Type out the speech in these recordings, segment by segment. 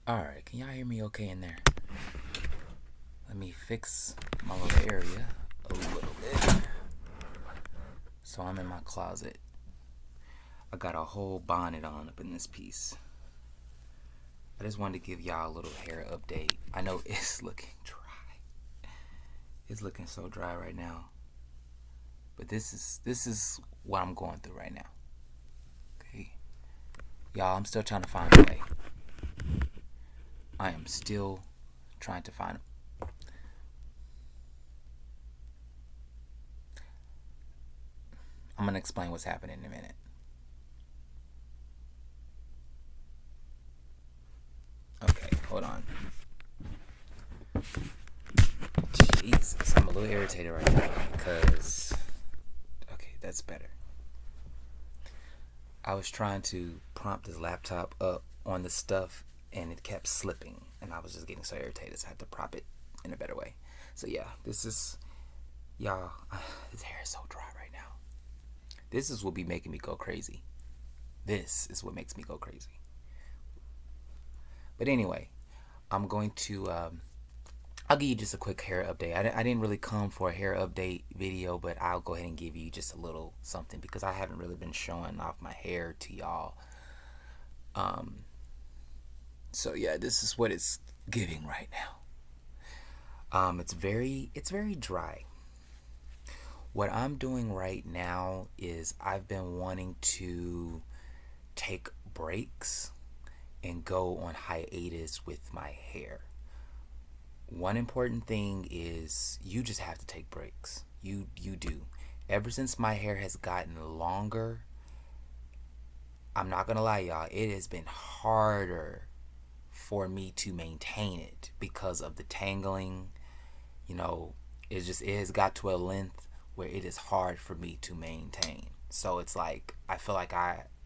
Alright, can y'all hear me okay in there? Let me fix my little area a little bit. So I'm in my closet. I got a whole bonnet on up in this piece. I just wanted to give y'all a little hair update. I know it's looking dry. It's looking so dry right now. But this is what I'm going through right now. Okay. Y'all, I'm still trying to find a way. I am still trying to find a I'm gonna explain what's happening in a minute. Okay, hold on. Jesus, I'm a little irritated right now because. Okay, that's better. I was trying to prompt this laptop up on the stuff and it kept slipping, and I was just getting so irritated, so I had to prop it in a better way. So, yeah, this is. Y'all, this hair is so dry right now. This is what be making me go crazy. This is what makes me go crazy. But anyway, I'm going to I'll give you just a quick hair update. I didn't really come for a hair update video, but I'll go ahead and give you just a little something because I haven't really been showing off my hair to y'all. So yeah, this is what it's giving right now. It's very dry. What I'm doing right now is I've been wanting to take breaks and go on hiatus with my hair. One important thing is you just have to take breaks. You do. Ever since my hair has gotten longer, I'm not gonna lie, y'all, it has been harder for me to maintain it because of the tangling. You know, it has got to a length where it is hard for me to maintain. So it's like I feel like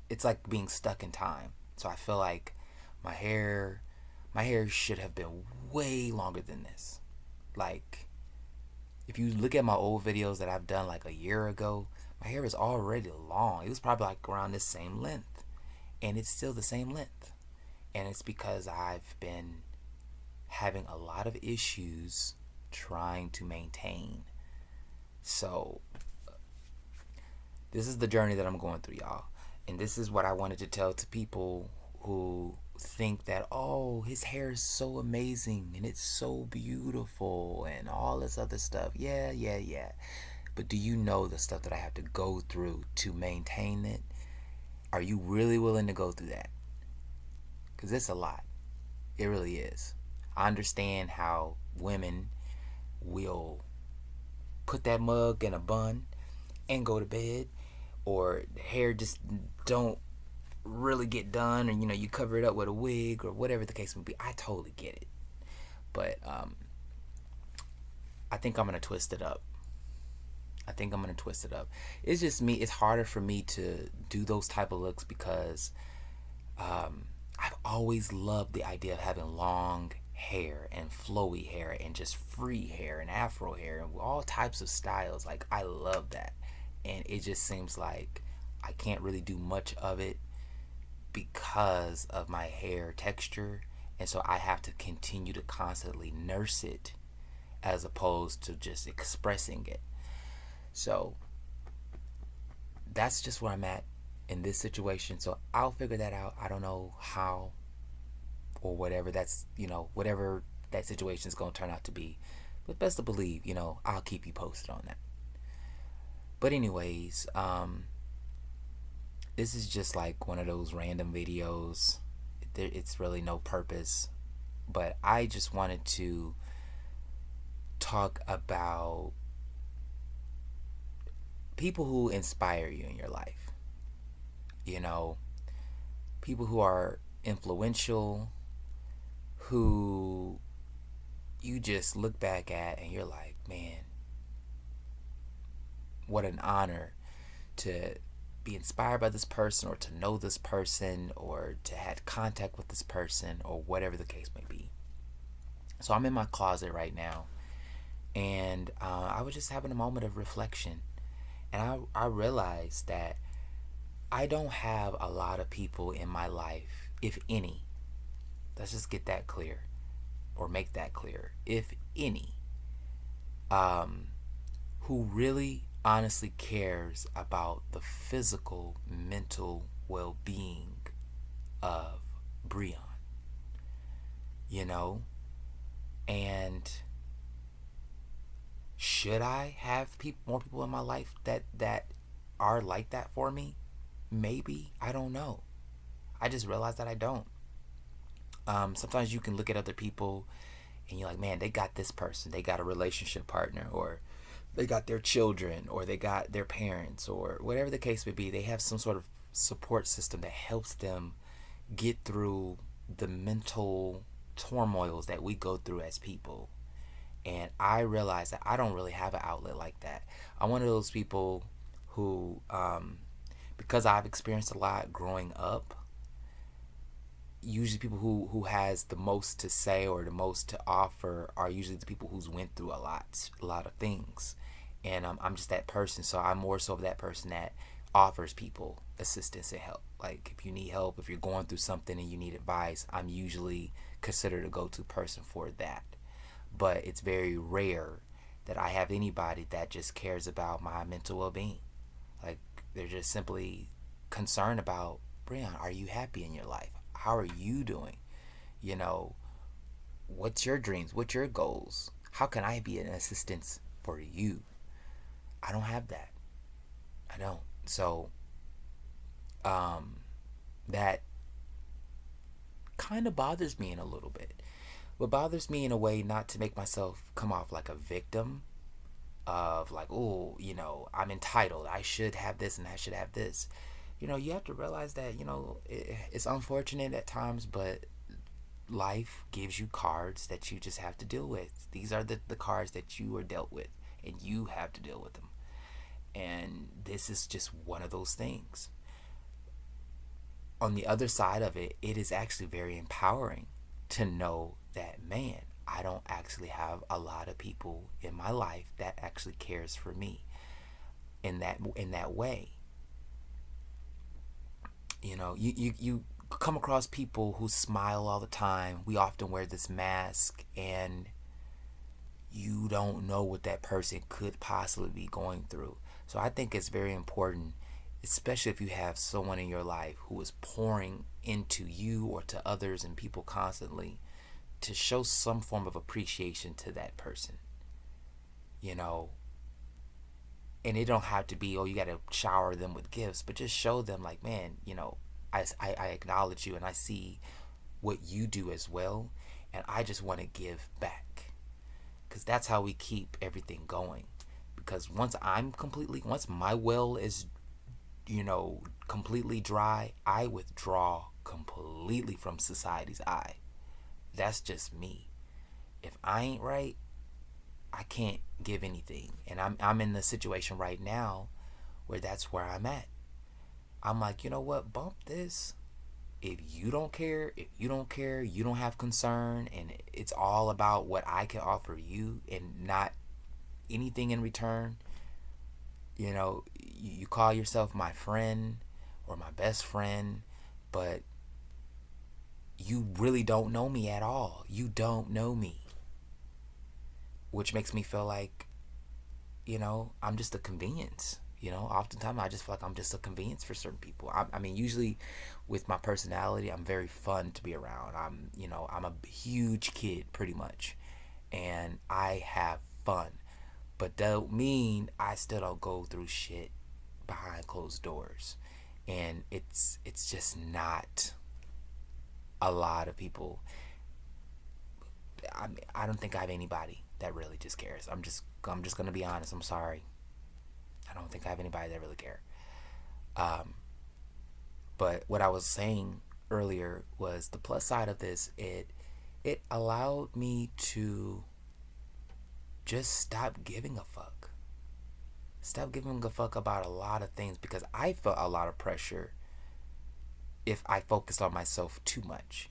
it's like being stuck in time. So I feel like my hair my hair should have been way longer than this. Like, if you look at my old videos that I've done like a year ago, my hair is already long. It was probably like around this same length. And it's still the same length. And it's because I've been having a lot of issues trying to maintain. So, this is the journey that I'm going through, y'all. And this is what I wanted to tell to people who think that, oh, his hair is so amazing and it's so beautiful and all this other stuff. Yeah, yeah, yeah. But do you know the stuff that I have to go through to maintain it? Are you really willing to go through that? Because it's a lot. It really is. I understand how women will put that mug in a bun and go to bed, or the hair just don't really get done, or you cover it up with a wig or whatever the case may be. I totally get it, but I think I'm gonna twist it up. It's just me. It's harder for me to do those type of looks because I've always loved the idea of having long hair and flowy hair and just free hair and afro hair and all types of styles. Like, I love that, and it just seems like I can't really do much of it because of my hair texture, and so I have to continue to constantly nurse it as opposed to just expressing it. So that's just where I'm at in this situation. So I'll figure that out. I don't know how or whatever whatever that situation is going to turn out to be. But best to believe, I'll keep you posted on that. But anyways, this is just like one of those random videos. It's really no purpose, but I just wanted to talk about people who inspire you in your life. You know, people who are influential, who you just look back at and you're like, man, what an honor to be inspired by this person, or to know this person, or to have contact with this person, or whatever the case may be. So I'm in my closet right now, and I was just having a moment of reflection, and I realized that I don't have a lot of people in my life, if any, Let's just get that clear, or make that clear, if any, um, who really honestly cares about the physical, mental well being of Breon, you know? And should I have more people in my life that are like that for me? Maybe. I don't know. I just realized that I don't. Sometimes you can look at other people and you're like, man, they got this person, they got a relationship partner, or they got their children, or they got their parents, or whatever the case may be. They have some sort of support system that helps them get through the mental turmoils that we go through as people. And I realized that I don't really have an outlet like that. I'm one of those people who, because I've experienced a lot growing up, usually people who has the most to say or the most to offer are usually the people who's went through a lot of things. And I'm just that person. So I'm more so of that person that offers people assistance and help. Like if you need help, if you're going through something and you need advice, I'm usually considered a go-to person for that. But it's very rare that I have anybody that just cares about my mental well-being. Like they're just simply concerned about, Breon, are you happy in your life? How are you doing? You know, what's your dreams? What's your goals? How can I be an assistance for you? I don't have that. I don't. So, that kind of bothers me in a little bit. What bothers me in a way, not to make myself come off like a victim of like, oh, I'm entitled. I should have this and I should have this. You have to realize that, it's unfortunate at times, but life gives you cards that you just have to deal with. These are the cards that you are dealt with, and you have to deal with them. And this is just one of those things. On the other side of it, it is actually very empowering to know that, man, I don't actually have a lot of people in my life that actually cares for me in that way. You come across people who smile all the time. We often wear this mask, and you don't know what that person could possibly be going through. So I think it's very important, especially if you have someone in your life who is pouring into you or to others and people constantly, to show some form of appreciation to that person. You know, and it don't have to be, oh, you got to shower them with gifts, but just show them like, man, I acknowledge you and I see what you do as well, and I just want to give back, because that's how we keep everything going. Because once my well is completely dry, I withdraw completely from society's eye. That's just me. If I ain't right, I can't give anything. And I'm in the situation right now where that's where I'm at. I'm like, you know what? Bump this. If you don't care, you don't have concern, and it's all about what I can offer you and not anything in return. You call yourself my friend or my best friend, but you really don't know me at all. You don't know me. Which makes me feel like, I'm just a convenience. Oftentimes I just feel like I'm just a convenience for certain people. I mean, usually with my personality, I'm very fun to be around. I'm a huge kid pretty much, and I have fun. But that don't mean I still don't go through shit behind closed doors. And it's just not a lot of people. I don't think I have anybody that really just cares. I'm just gonna be honest. I'm sorry. I don't think I have anybody that really care. But what I was saying earlier was the plus side of this. It allowed me to just stop giving a fuck. Stop giving a fuck about a lot of things, because I felt a lot of pressure if I focused on myself too much.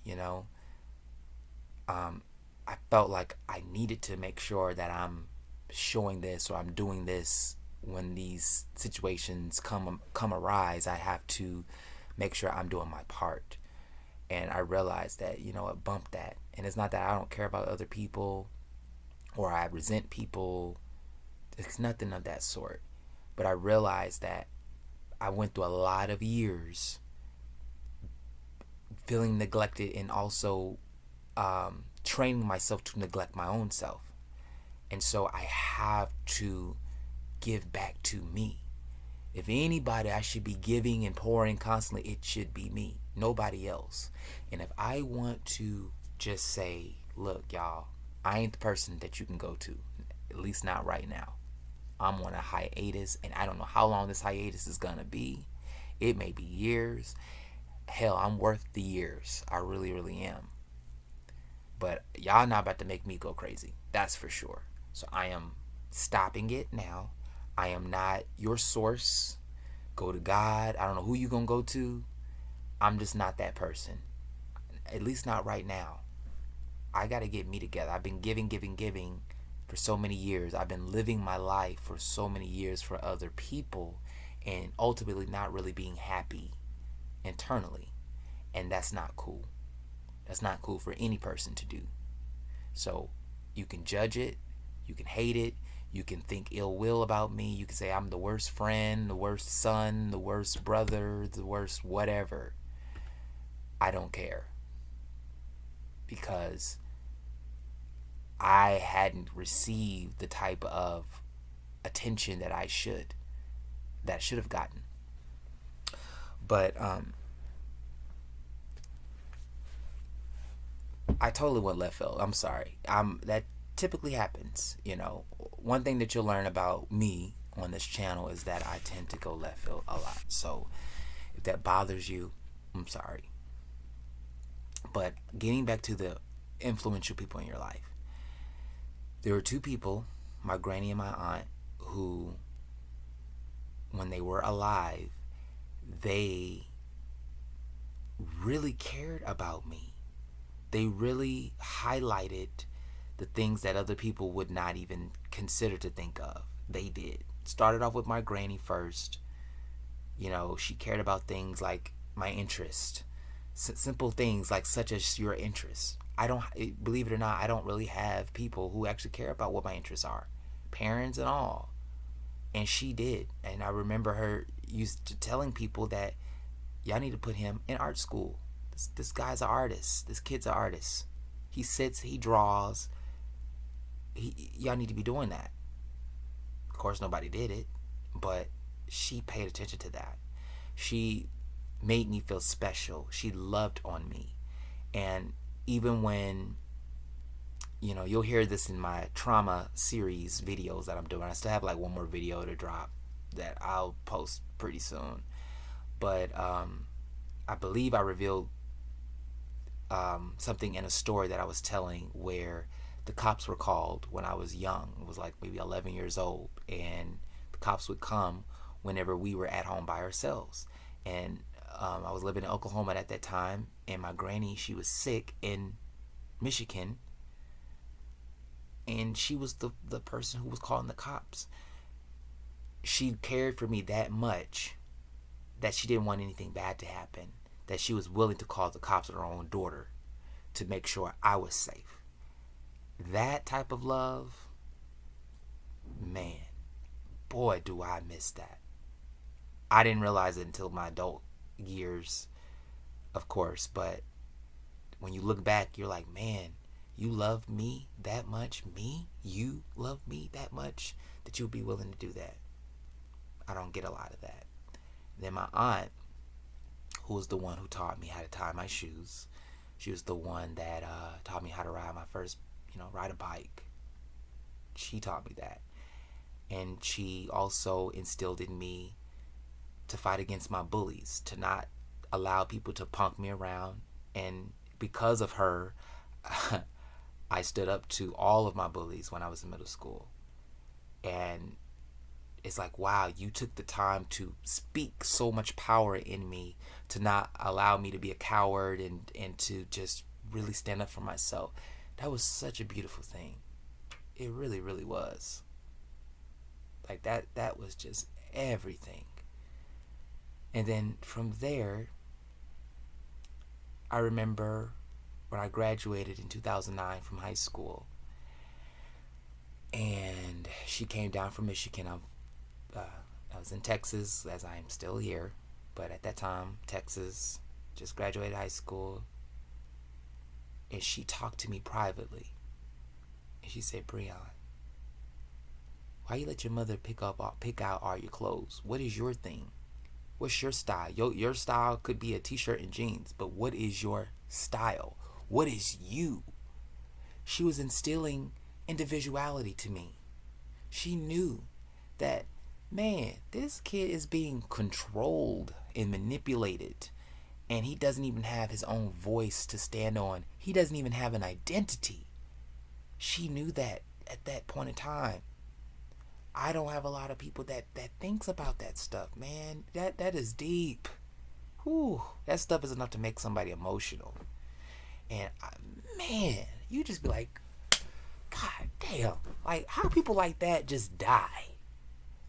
I felt like I needed to make sure that I'm showing this or I'm doing this when these situations come arise. I have to make sure I'm doing my part. And I realized that, it bumped that. And it's not that I don't care about other people or I resent people. It's nothing of that sort. But I realized that I went through a lot of years feeling neglected and also training myself to neglect my own self. And so I have to give back to me. If anybody I should be giving and pouring constantly, it should be me, nobody else. And if I want to just say, look, y'all, I ain't the person that you can go to, at least not right now. I'm on a hiatus, and I don't know how long this hiatus is gonna be. It may be years. Hell, I'm worth the years. I really, really am. But y'all not about to make me go crazy. That's for sure. So I am stopping it now. I am not your source. Go to God. I don't know who you gonna go to. I'm just not that person. At least not right now. I gotta get me together. I've been giving for so many years. I've been living my life for so many years for other people and ultimately not really being happy internally. And that's not cool. That's not cool for any person to do. So you can judge it, you can hate it, you can think ill will about me, you can say I'm the worst friend, the worst son, the worst brother, the worst whatever. I don't care. Because I hadn't received the type of attention that I should have gotten. But I totally went left field. I'm sorry. That typically happens. One thing that you'll learn about me on this channel is that I tend to go left field a lot. So if that bothers you, I'm sorry. But getting back to the influential people in your life, there were two people, my granny and my aunt, who, when they were alive, they really cared about me. They really highlighted the things that other people would not even consider to think of. They did. Started off with my granny first. She cared about things like my interest. Simple things like such as your interests. Believe it or not, I don't really have people who actually care about what my interests are. Parents and all. And she did. And I remember her used to telling people that y'all need to put him in art school. This guy's an artist. This kid's an artist. He sits, he draws. Y'all need to be doing that. Of course, nobody did it, but she paid attention to that. She made me feel special. She loved on me. And even when, you'll hear this in my trauma series videos that I'm doing. I still have like one more video to drop that I'll post pretty soon. But I believe I revealed something in a story that I was telling where the cops were called when I was young. It was like maybe 11 years old, and the cops would come whenever we were at home by ourselves. And I was living in Oklahoma at that time, and my granny, she was sick in Michigan, and she was the person who was calling the cops. She cared for me that much that she didn't want anything bad to happen, that she was willing to call the cops on her own daughter to make sure I was safe. That type of love, man, boy, do I miss that. I didn't realize it until my adult years, of course, but when you look back, you're like, man, you love me that much? Me? You love me that much that you'd be willing to do that? I don't get a lot of that. Then my aunt, who was the one who taught me how to tie my shoes. She was the one that taught me how to ride my first, ride a bike. She taught me that. And she also instilled in me to fight against my bullies, to not allow people to punk me around. And because of her, I stood up to all of my bullies when I was in middle school. And it's like, wow, you took the time to speak so much power in me, to not allow me to be a coward and to just really stand up for myself. That was such a beautiful thing. It really, really was. Like that was just everything. And then from there, I remember when I graduated in 2009 from high school, and she came down from Michigan. I was in Texas, as I am still here, but at that time, Texas, just graduated high school, and she talked to me privately, and she said, "Breon, why you let your mother pick out all your clothes? What is your thing? What's your style? Your style could be a t-shirt and jeans, but what is your style? What is you?" She was instilling individuality to me. She knew that, man, this kid is being controlled and manipulated, and he doesn't even have his own voice to stand on. He doesn't even have an identity. She knew that at that point in time. I don't have a lot of people that thinks about that stuff, man. That is deep. Whew, that stuff is enough to make somebody emotional. And man, you just be like, God damn, like how people like that just die.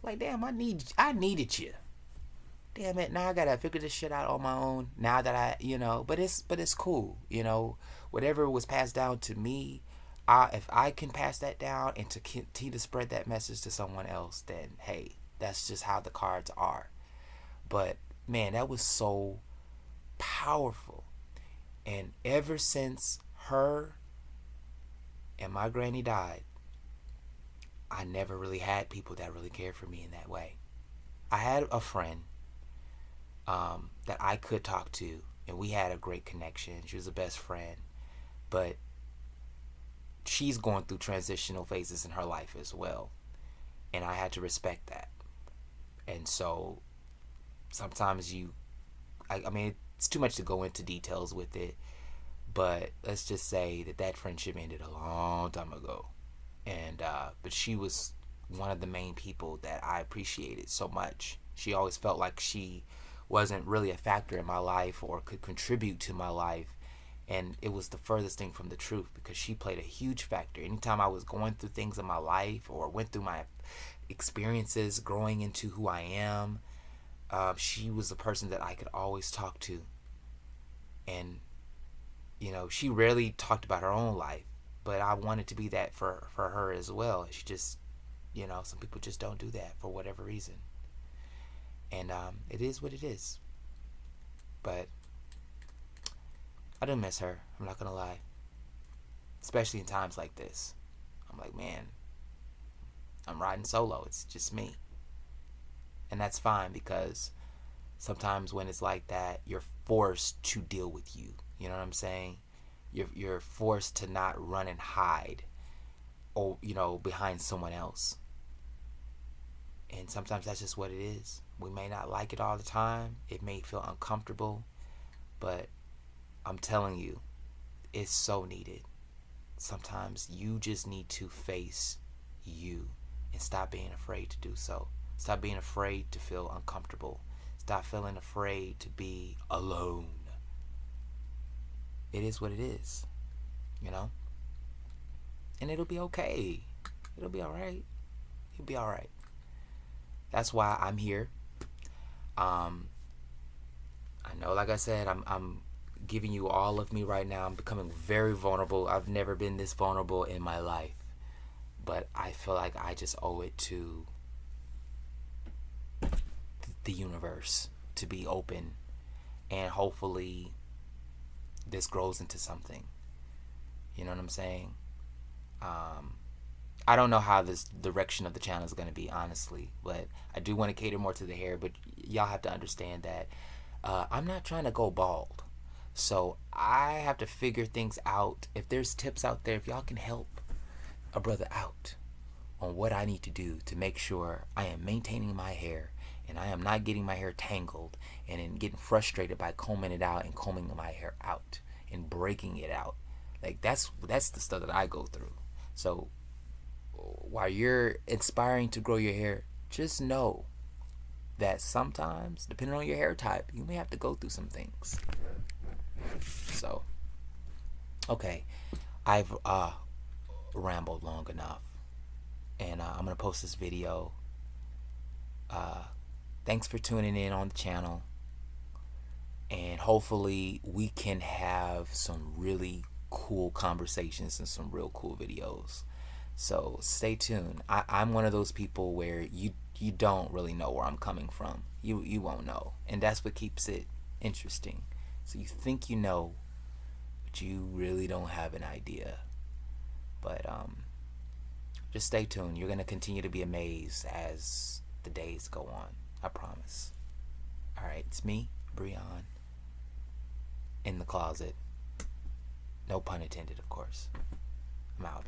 Like, damn, I needed you. Damn it, now I gotta figure this shit out on my own. Now that but it's cool, whatever was passed down to me. If I can pass that down and to continue to spread that message to someone else, then hey, that's just how the cards are. But man, that was so powerful. And ever since her and my granny died, I never really had people that really cared for me in that way. I had a friend that I could talk to, and we had a great connection. She was a best friend, but she's going through transitional phases in her life as well, and I had to respect that. And so sometimes I mean, it's too much to go into details with it, but let's just say that friendship ended a long time ago. And but she was one of the main people that I appreciated so much. She always felt like she wasn't really a factor in my life or could contribute to my life, and it was the furthest thing from the truth, because she played a huge factor. Anytime I was going through things in my life or went through my experiences growing into who I am, she was the person that I could always talk to. And she rarely talked about her own life, but I wanted to be that for her as well. She just, some people just don't do that for whatever reason. And it is what it is. But I do miss her, I'm not gonna lie. Especially in times like this. I'm like, man, I'm riding solo. It's just me. And that's fine, because sometimes when it's like that, you're forced to deal with you. You know what I'm saying? You're forced to not run and hide, or behind someone else. And sometimes that's just what it is. We may not like it all the time. It may feel uncomfortable, but I'm telling you, it's so needed. Sometimes you just need to face you and stop being afraid to do so. Stop being afraid to feel uncomfortable. Stop feeling afraid to be alone. It is what it is, And it'll be okay. It'll be alright. It'll be alright. That's why I'm here. I know, like I said, I'm giving you all of me right now. I'm becoming very vulnerable. I've never been this vulnerable in my life. But I feel like I just owe it to the universe to be open, and hopefully this grows into something. You know what I'm saying? I don't know how this direction of the channel is going to be, honestly, but I do want to cater more to the hair. But y'all have to understand that I'm not trying to go bald, so I have to figure things out. If there's tips out there, if y'all can help a brother out on what I need to do to make sure I am maintaining my hair and I am not getting my hair tangled and then getting frustrated by combing it out and combing my hair out and breaking it out. Like, that's the stuff that I go through. So while you're inspiring to grow your hair, just know that sometimes, depending on your hair type, you may have to go through some things. So, okay, I've rambled long enough, and I'm gonna post this video. Thanks for tuning in on the channel. and hopefully we can have some really cool conversations and some real cool videos. So stay tuned. I'm one of those people where you don't really know where I'm coming from. You won't know, and that's what keeps it interesting. So you think you know, but you really don't have an idea. But just stay tuned. You're gonna continue to be amazed as the days go on. I promise. All right, it's me, Breon, in the closet. No pun intended, of course. I'm out.